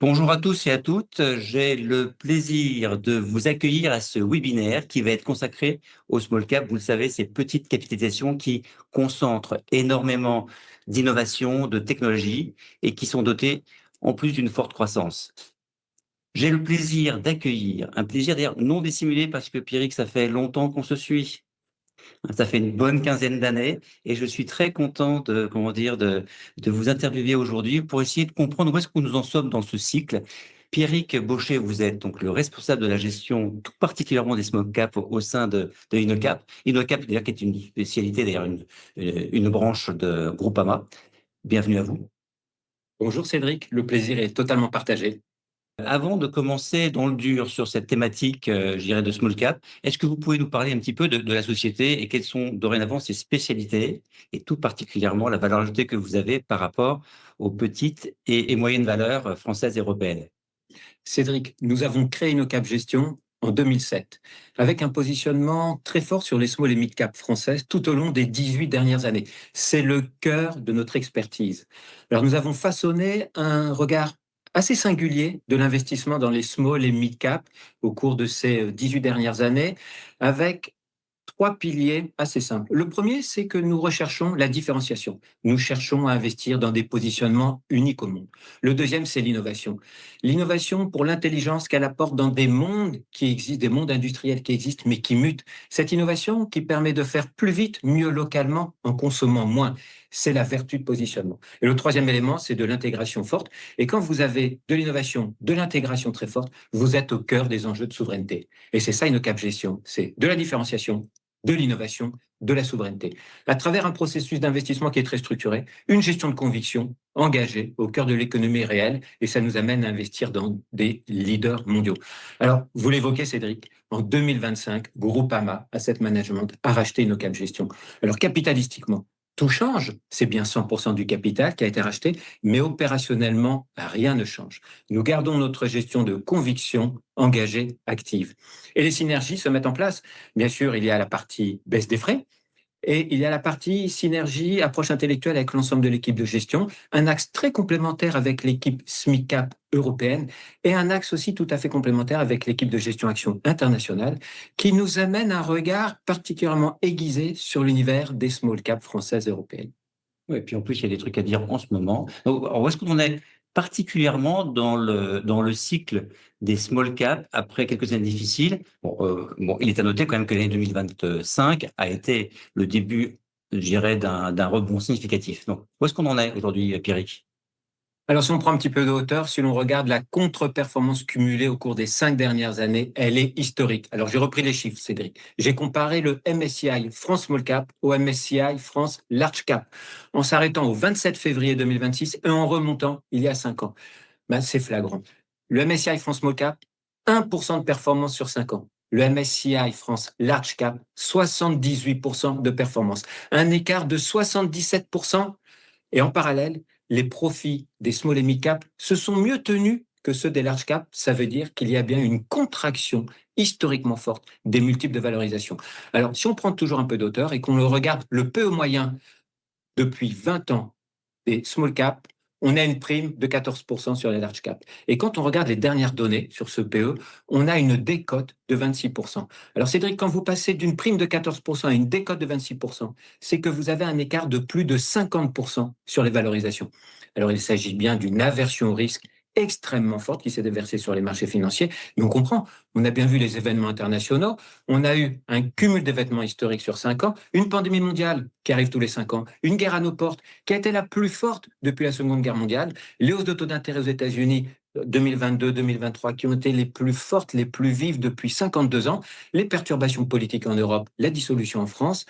Bonjour à tous et à toutes. J'ai le plaisir de vous accueillir à ce webinaire qui va être consacré au small cap. Vous le savez, ces petites capitalisations qui concentrent énormément d'innovation, de technologie et qui sont dotées en plus d'une forte croissance. J'ai le plaisir d'accueillir, un plaisir d'ailleurs non dissimulé parce que Pierrick, ça fait longtemps qu'on se suit. Ça fait une bonne quinzaine d'années et je suis très content de vous interviewer aujourd'hui pour essayer de comprendre où est-ce que nous en sommes dans ce cycle. Pierrick Baucher, vous êtes donc le responsable de la gestion, tout particulièrement des small caps au sein de InnoCap. InnoCap, d'ailleurs, qui est une spécialité, d'ailleurs, une branche de Groupama. Bienvenue à vous. Bonjour Cédric, le plaisir est totalement partagé. Avant de commencer dans le dur sur cette thématique, je dirais de small cap, est-ce que vous pouvez nous parler un petit peu de la société et quelles sont dorénavant ses spécialités et tout particulièrement la valeur ajoutée que vous avez par rapport aux petites et moyennes valeurs françaises et européennes? Cédric, nous avons créé InnoCap Gestion en 2007, avec un positionnement très fort sur les small et mid cap françaises tout au long des 18 dernières années. C'est le cœur de notre expertise. Alors nous avons façonné un regard assez singulier de l'investissement dans les small et mid cap au cours de ces 18 dernières années, avec trois piliers assez simples. Le premier, c'est que nous recherchons la différenciation. Nous cherchons à investir dans des positionnements uniques au monde. Le deuxième, c'est l'innovation. L'innovation pour l'intelligence qu'elle apporte dans des mondes qui existent, des mondes industriels qui existent, mais qui mutent. Cette innovation qui permet de faire plus vite, mieux localement, en consommant moins. C'est la vertu de positionnement. Et le troisième élément, c'est de l'intégration forte. Et quand vous avez de l'innovation, de l'intégration très forte, vous êtes au cœur des enjeux de souveraineté. Et c'est ça, InnoCap Gestion. C'est de la différenciation, de l'innovation, de la souveraineté, à travers un processus d'investissement qui est très structuré, une gestion de conviction engagée au cœur de l'économie réelle, et ça nous amène à investir dans des leaders mondiaux. Alors, vous l'évoquez, Cédric, en 2025, Groupama Asset Management a racheté InnoCap Gestion. Alors, capitalistiquement, tout change, c'est bien 100% du capital qui a été racheté, mais opérationnellement, rien ne change. Nous gardons notre gestion de conviction engagée, active. Et les synergies se mettent en place. Bien sûr, il y a la partie baisse des frais, et il y a la partie synergie, approche intellectuelle avec l'ensemble de l'équipe de gestion, un axe très complémentaire avec l'équipe SMICAP européenne et un axe aussi tout à fait complémentaire avec l'équipe de gestion action internationale qui nous amène un regard particulièrement aiguisé sur l'univers des small caps françaises et européennes. Oui, et puis en plus, il y a des trucs à dire en ce moment. Donc, alors, où est-ce qu'on est particulièrement dans le cycle des small caps après quelques années difficiles? Bon, il est à noter quand même que l'année 2025 a été le début, je dirais, d'un rebond significatif. Donc, où est-ce qu'on en est aujourd'hui, Pierrick? Alors, si on prend un petit peu de hauteur, si l'on regarde la contre-performance cumulée au cours des 5 dernières années, elle est historique. Alors, j'ai repris les chiffres, Cédric. J'ai comparé le MSCI France Small Cap au MSCI France Large Cap, en s'arrêtant au 27 février 2026 et en remontant il y a 5 ans. Ben, c'est flagrant. Le MSCI France Small Cap, 1% de performance sur 5 ans. Le MSCI France Large Cap, 78% de performance. Un écart de 77%. Et en parallèle, les profits des small et mid cap se sont mieux tenus que ceux des large cap. Ça veut dire qu'il y a bien une contraction historiquement forte des multiples de valorisation. Alors, si on prend toujours un peu d'auteur et qu'on le regarde le PE moyen depuis 20 ans des small cap, on a une prime de 14% sur les large cap. Et quand on regarde les dernières données sur ce PE, on a une décote de 26%. Alors Cédric, quand vous passez d'une prime de 14% à une décote de 26%, c'est que vous avez un écart de plus de 50% sur les valorisations. Alors il s'agit bien d'une aversion au risque extrêmement forte qui s'est déversée sur les marchés financiers. Mais on comprend, on a bien vu les événements internationaux, on a eu un cumul d'événements historiques sur 5 ans, une pandémie mondiale qui arrive tous les 5 ans, une guerre à nos portes qui a été la plus forte depuis la Seconde Guerre mondiale, les hausses de taux d'intérêt aux États-Unis 2022-2023 qui ont été les plus fortes, les plus vives depuis 52 ans, les perturbations politiques en Europe, la dissolution en France,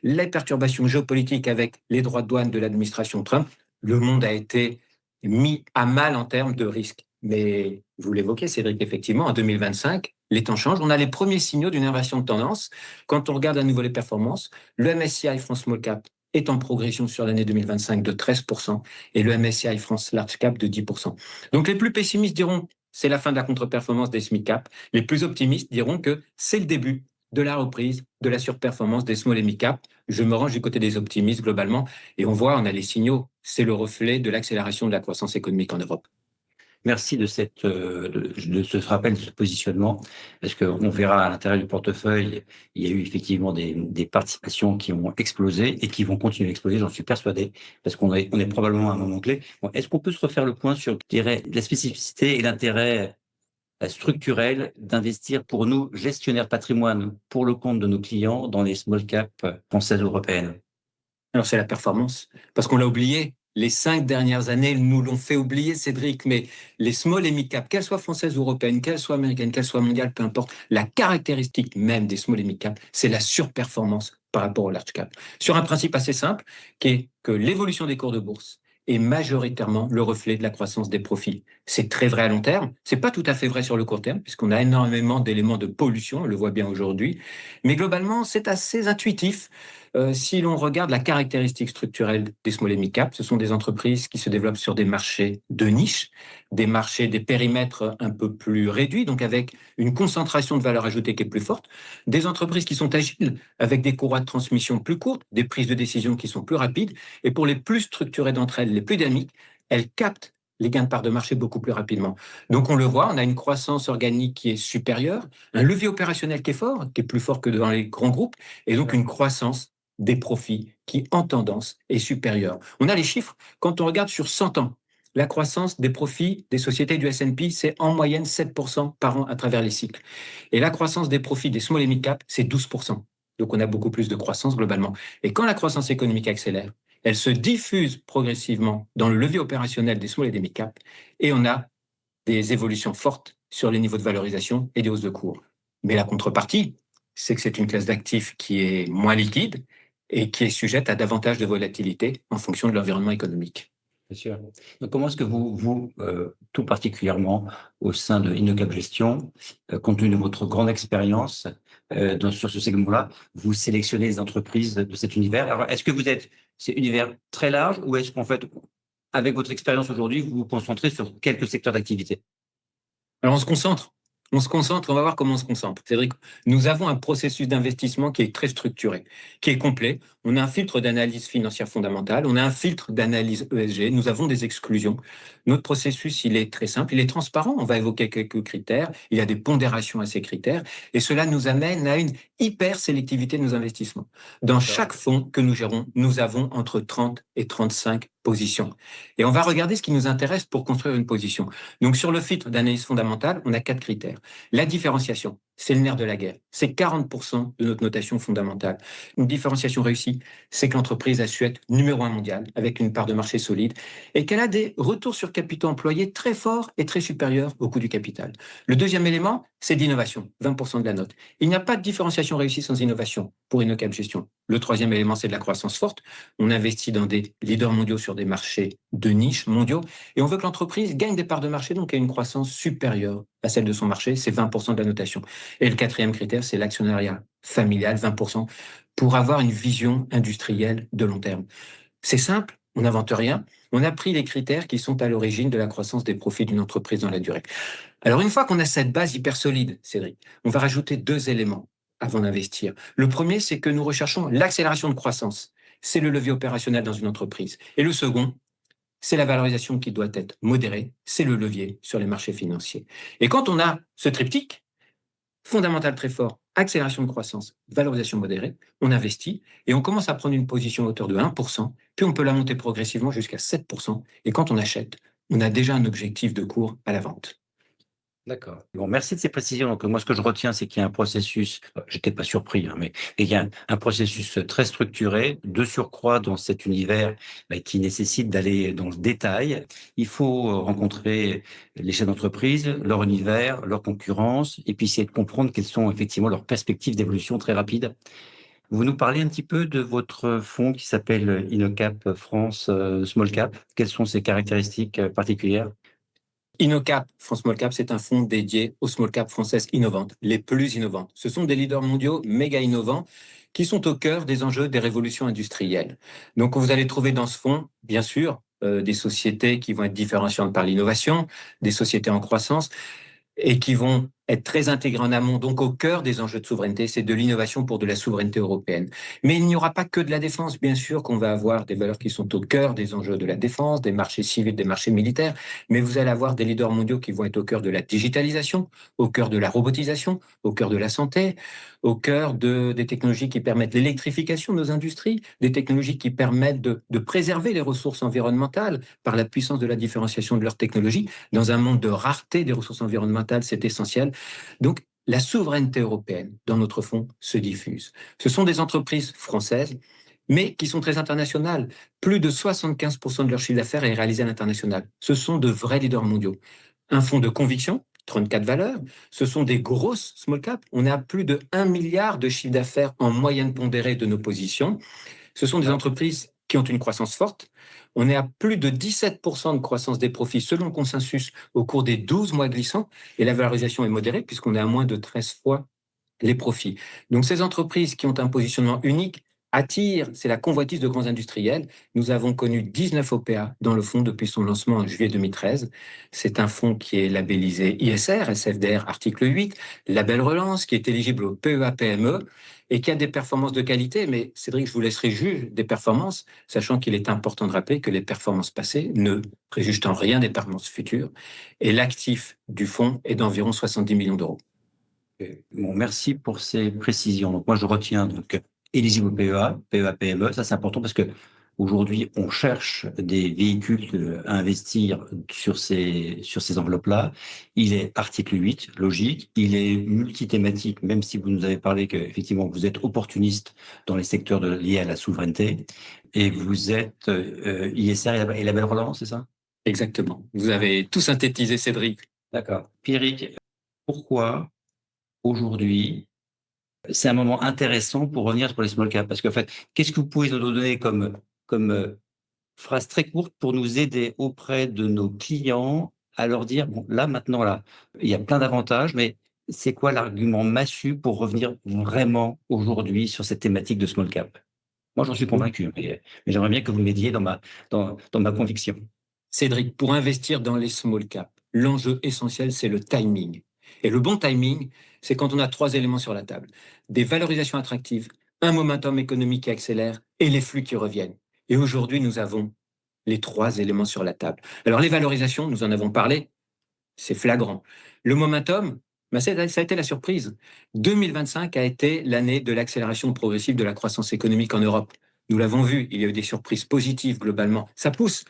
les perturbations géopolitiques avec les droits de douane de l'administration Trump. Le monde a été mis à mal en termes de risques. Mais vous l'évoquez, Cédric, effectivement, en 2025, les temps changent. On a les premiers signaux d'une inversion de tendance. Quand on regarde à nouveau les performances, le MSCI France Small Cap est en progression sur l'année 2025 de 13% et le MSCI France Large Cap de 10%. Donc les plus pessimistes diront c'est la fin de la contre-performance des SMIC Cap. Les plus optimistes diront que c'est le début de la reprise de la surperformance des small et mid cap. Je me range du côté des optimistes globalement et on voit, on a les signaux, c'est le reflet de l'accélération de la croissance économique en Europe. Merci de de ce rappel, de ce positionnement, parce qu'on verra à l'intérieur du portefeuille, il y a eu effectivement des participations qui ont explosé et qui vont continuer à exploser, j'en suis persuadé, parce on est probablement à un moment clé. Bon, est-ce qu'on peut se refaire le point sur, je dirais, la spécificité et l'intérêt structurel d'investir pour nous, gestionnaires patrimoine, pour le compte de nos clients dans les small caps françaises ou européennes? Alors, c'est la performance, parce qu'on l'a oublié. Les 5 dernières années nous l'ont fait oublier, Cédric, mais les small et mid cap, qu'elles soient françaises ou européennes, qu'elles soient américaines, qu'elles soient mondiales, peu importe, la caractéristique même des small et mid cap, c'est la surperformance par rapport au large cap. Sur un principe assez simple, qui est que l'évolution des cours de bourse est majoritairement le reflet de la croissance des profits. C'est très vrai à long terme, c'est pas tout à fait vrai sur le court terme, puisqu'on a énormément d'éléments de pollution, on le voit bien aujourd'hui, mais globalement, c'est assez intuitif. Si l'on regarde la caractéristique structurelle des small et mid cap, ce sont des entreprises qui se développent sur des marchés de niche, des marchés, des périmètres un peu plus réduits, donc avec une concentration de valeur ajoutée qui est plus forte, des entreprises qui sont agiles, avec des courroies de transmission plus courtes, des prises de décision qui sont plus rapides, et pour les plus structurées d'entre elles, les plus dynamiques, elles captent les gains de part de marché beaucoup plus rapidement. Donc on le voit, on a une croissance organique qui est supérieure, un levier opérationnel qui est fort, qui est plus fort que dans les grands groupes, et donc une croissance des profits qui, en tendance, est supérieure. On a les chiffres, quand on regarde sur 100 ans, la croissance des profits des sociétés du S&P, c'est en moyenne 7% par an à travers les cycles. Et la croissance des profits des small et mid cap, c'est 12%. Donc on a beaucoup plus de croissance globalement. Et quand la croissance économique accélère, elle se diffuse progressivement dans le levier opérationnel des small et des mid cap, et on a des évolutions fortes sur les niveaux de valorisation et des hausses de cours. Mais la contrepartie, c'est que c'est une classe d'actifs qui est moins liquide et qui est sujette à davantage de volatilité en fonction de l'environnement économique. Bien sûr. Donc, comment est-ce que tout particulièrement au sein de InnoCap Gestion, compte tenu de votre grande expérience sur ce segment-là, vous sélectionnez les entreprises de cet univers? Alors, est-ce que c'est un univers très large ou est-ce qu'en fait, avec votre expérience aujourd'hui, vous vous concentrez sur quelques secteurs d'activité? Alors on se concentre. On se concentre, on va voir comment on se concentre. Cédric, nous avons un processus d'investissement qui est très structuré, qui est complet. On a un filtre d'analyse financière fondamentale, on a un filtre d'analyse ESG, nous avons des exclusions. Notre processus, il est très simple, il est transparent. On va évoquer quelques critères, il y a des pondérations à ces critères, et cela nous amène à une hyper sélectivité de nos investissements. Dans chaque fonds que nous gérons, nous avons entre 30 et 35 positions. Et on va regarder ce qui nous intéresse pour construire une position. Donc sur le filtre d'analyse fondamentale, on a 4 critères. La différenciation, c'est le nerf de la guerre. C'est 40% de notre notation fondamentale. Une différenciation réussie, c'est que l'entreprise a su être numéro 1 mondial, avec une part de marché solide, et qu'elle a des retours sur capitaux employés très forts et très supérieurs au coût du capital. Le deuxième élément, c'est l'innovation, 20% de la note. Il n'y a pas de différenciation réussie sans innovation pour InnoCap Gestion. Le troisième élément, c'est de la croissance forte. On investit dans des leaders mondiaux sur des marchés de niche mondiaux, et on veut que l'entreprise gagne des parts de marché, donc ait une croissance supérieure à celle de son marché, c'est 20% de la notation. Et le quatrième critère, c'est l'actionnariat familial, 20%, pour avoir une vision industrielle de long terme. C'est simple, on n'invente rien. On a pris les critères qui sont à l'origine de la croissance des profits d'une entreprise dans la durée. Alors, une fois qu'on a cette base hyper solide, Cédric, on va rajouter 2 éléments avant d'investir. Le premier, c'est que nous recherchons l'accélération de croissance. C'est le levier opérationnel dans une entreprise. Et le second, c'est la valorisation qui doit être modérée, c'est le levier sur les marchés financiers. Et quand on a ce triptyque, fondamental très fort, accélération de croissance, valorisation modérée, on investit et on commence à prendre une position à hauteur de 1%, puis on peut la monter progressivement jusqu'à 7%. Et quand on achète, on a déjà un objectif de cours à la vente. D'accord. Bon, merci de ces précisions. Donc, moi, ce que je retiens, c'est qu'il y a un processus, j'étais pas surpris, hein, mais il y a un processus très structuré, de surcroît dans cet univers qui nécessite d'aller dans le détail. Il faut rencontrer les chefs d'entreprise, leur univers, leur concurrence, et puis essayer de comprendre quelles sont effectivement leurs perspectives d'évolution très rapides. Vous nous parlez un petit peu de votre fonds qui s'appelle InnoCap France Small Cap. Quelles sont ses caractéristiques particulières? InnoCap, France Small Cap, c'est un fonds dédié aux small cap françaises innovantes, les plus innovantes. Ce sont des leaders mondiaux méga innovants qui sont au cœur des enjeux des révolutions industrielles. Donc, vous allez trouver dans ce fonds, bien sûr, des sociétés qui vont être différenciantes par l'innovation, des sociétés en croissance et qui vont être très intégré en amont, donc au cœur des enjeux de souveraineté, c'est de l'innovation pour de la souveraineté européenne. Mais il n'y aura pas que de la défense, bien sûr qu'on va avoir des valeurs qui sont au cœur des enjeux de la défense, des marchés civils, des marchés militaires, mais vous allez avoir des leaders mondiaux qui vont être au cœur de la digitalisation, au cœur de la robotisation, au cœur de la santé, au cœur des technologies qui permettent l'électrification de nos industries, des technologies qui permettent de préserver les ressources environnementales par la puissance de la différenciation de leurs technologies. Dans un monde de rareté des ressources environnementales, c'est essentiel. Donc, la souveraineté européenne, dans notre fonds, se diffuse. Ce sont des entreprises françaises, mais qui sont très internationales. Plus de 75% de leur chiffre d'affaires est réalisé à l'international. Ce sont de vrais leaders mondiaux. Un fonds de conviction, 34 valeurs. Ce sont des grosses small caps. On a plus de 1 milliard de chiffre d'affaires en moyenne pondérée de nos positions. Ce sont des entreprises qui ont une croissance forte. On est à plus de 17% de croissance des profits selon le consensus au cours des 12 mois glissants. Et la valorisation est modérée puisqu'on est à moins de 13 fois les profits. Donc ces entreprises qui ont un positionnement unique attirent, c'est la convoitise de grands industriels. Nous avons connu 19 OPA dans le fonds depuis son lancement en juillet 2013. C'est un fonds qui est labellisé ISR, SFDR article 8, label relance, qui est éligible au PEA-PME et qui a des performances de qualité. Mais Cédric, je vous laisserai juger des performances, sachant qu'il est important de rappeler que les performances passées ne préjugent en rien des performances futures. Et l'actif du fonds est d'environ 70 millions d'euros. Bon, merci pour ces précisions. Donc, moi, je retiens donc éligible au PEA, PEA, PME. Ça, c'est important parce que aujourd'hui, on cherche des véhicules à investir sur ces enveloppes-là. Il est article 8, logique. Il est multithématique, même si vous nous avez parlé que, effectivement, vous êtes opportuniste dans les secteurs liés à la souveraineté. Et vous êtes ISR et label relance, c'est ça? Exactement. Vous avez tout synthétisé, Cédric. D'accord. Pierrick, pourquoi aujourd'hui, c'est un moment intéressant pour revenir sur les small caps? Parce qu'en fait, qu'est-ce que vous pouvez nous donner comme phrase très courte pour nous aider auprès de nos clients à leur dire, bon, là, maintenant, là, il y a plein d'avantages, mais c'est quoi l'argument massu pour revenir vraiment aujourd'hui sur cette thématique de small cap? Moi, j'en suis convaincu, mais j'aimerais bien que vous m'aidiez dans ma conviction. Cédric, pour investir dans les small caps, l'enjeu essentiel, c'est le timing. Et le bon timing, c'est quand on a 3 éléments sur la table. Des valorisations attractives, un momentum économique qui accélère et les flux qui reviennent. Et aujourd'hui, nous avons les 3 éléments sur la table. Alors, les valorisations, nous en avons parlé, c'est flagrant. Le momentum, ça a été la surprise. 2025 a été l'année de l'accélération progressive de la croissance économique en Europe. Nous l'avons vu, il y a eu des surprises positives globalement. Ça pousse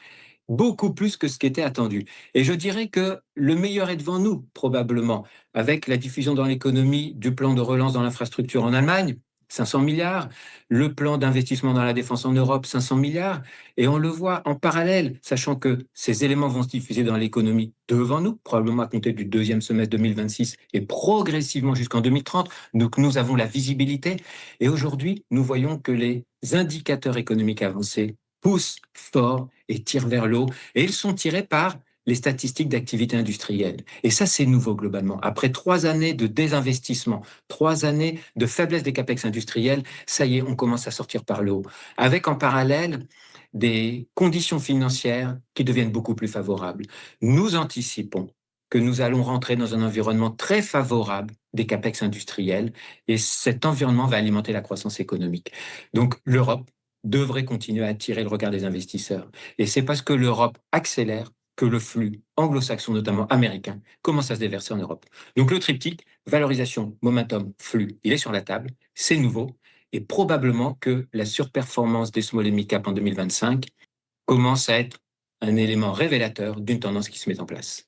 beaucoup plus que ce qui était attendu. Et je dirais que le meilleur est devant nous, probablement, avec la diffusion dans l'économie du plan de relance dans l'infrastructure en Allemagne, 500 milliards, le plan d'investissement dans la défense en Europe, 500 milliards, et on le voit en parallèle, sachant que ces éléments vont se diffuser dans l'économie devant nous, probablement à compter du 2e semestre 2026 et progressivement jusqu'en 2030. Donc nous avons la visibilité, et aujourd'hui, nous voyons que les indicateurs économiques avancés poussent fort et tirent vers le haut. Et ils sont tirés par les statistiques d'activité industrielle. Et ça, c'est nouveau globalement. Après 3 années de désinvestissement, 3 années de faiblesse des capex industriels, ça y est, on commence à sortir par le haut. Avec en parallèle des conditions financières qui deviennent beaucoup plus favorables. Nous anticipons que nous allons rentrer dans un environnement très favorable des capex industriels et cet environnement va alimenter la croissance économique. Donc l'Europe devrait continuer à attirer le regard des investisseurs. Et c'est parce que l'Europe accélère que le flux anglo-saxon, notamment américain, commence à se déverser en Europe. Donc le triptyque, valorisation, momentum, flux, il est sur la table, c'est nouveau, et probablement que la surperformance des small et mid cap en 2025 commence à être un élément révélateur d'une tendance qui se met en place.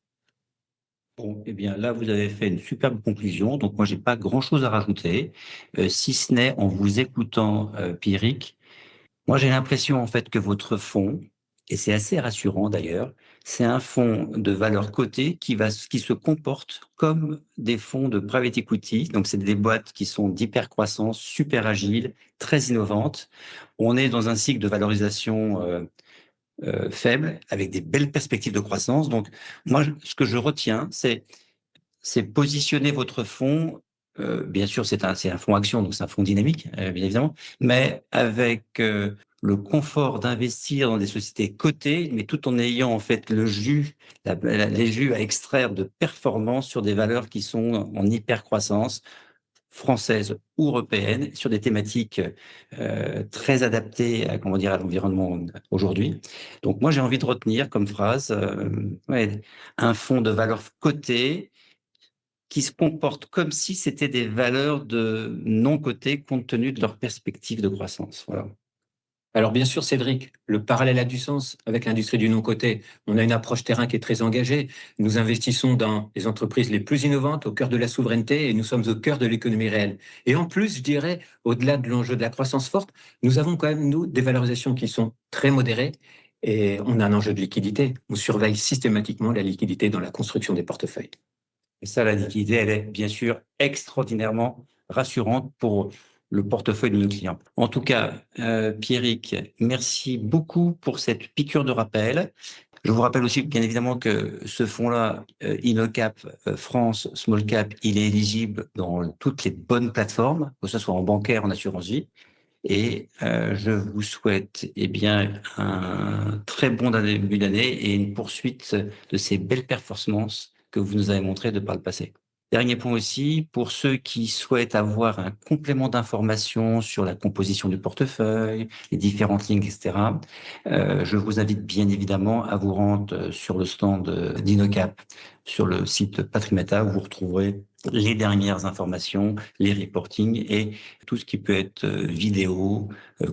Bon, eh bien, là, vous avez fait une superbe conclusion. Donc, moi, j'ai pas grand-chose à rajouter, si ce n'est en vous écoutant, Pierrick. Moi, j'ai l'impression, en fait, que votre fonds, et c'est assez rassurant d'ailleurs, c'est un fonds de valeur cotée qui se comporte comme des fonds de private equity. Donc, c'est des boîtes qui sont d'hypercroissance, super agiles, très innovantes. On est dans un cycle de valorisation faible, avec des belles perspectives de croissance. Donc, moi, ce que je retiens, c'est positionner votre fonds. Bien sûr, c'est un fonds action, donc c'est un fonds dynamique, bien évidemment, mais avec le confort d'investir dans des sociétés cotées, mais tout en ayant en fait le jus, les jus à extraire de performance sur des valeurs qui sont en hypercroissance, française ou européenne, sur des thématiques très adaptées à, comment dire, à l'environnement aujourd'hui. Donc moi, j'ai envie de retenir comme phrase ouais, un fonds de valeurs cotées qui se comportent comme si c'était des valeurs de non cotées compte tenu de leur perspective de croissance. Voilà. Alors bien sûr, Cédric, le parallèle a du sens avec l'industrie du non-coté. On a une approche terrain qui est très engagée. Nous investissons dans les entreprises les plus innovantes, au cœur de la souveraineté, et nous sommes au cœur de l'économie réelle. Et en plus, je dirais, au-delà de l'enjeu de la croissance forte, nous avons quand même, nous, des valorisations qui sont très modérées, et on a un enjeu de liquidité. On surveille systématiquement la liquidité dans la construction des portefeuilles. Et ça, la liquidité, elle est bien sûr extraordinairement rassurante pour le portefeuille de nos clients. En tout cas, Pierrick, merci beaucoup pour cette piqûre de rappel. Je vous rappelle aussi, bien évidemment, que ce fonds-là, InnoCap France Small Cap, il est éligible dans toutes les bonnes plateformes, que ce soit en bancaire, en assurance vie. Et je vous souhaite eh bien, un très bon début d'année et une poursuite de ces belles performances que vous nous avez montrées de par le passé. Dernier point aussi, pour ceux qui souhaitent avoir un complément d'information sur la composition du portefeuille, les différentes lignes, etc., je vous invite bien évidemment à vous rendre sur le stand d'InnoCap sur le site Patrimata où vous retrouverez les dernières informations, les reportings et tout ce qui peut être vidéo,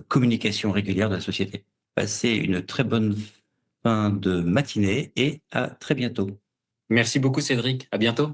communication régulière de la société. Passez une très bonne fin de matinée et à très bientôt. Merci beaucoup, Cédric. À bientôt.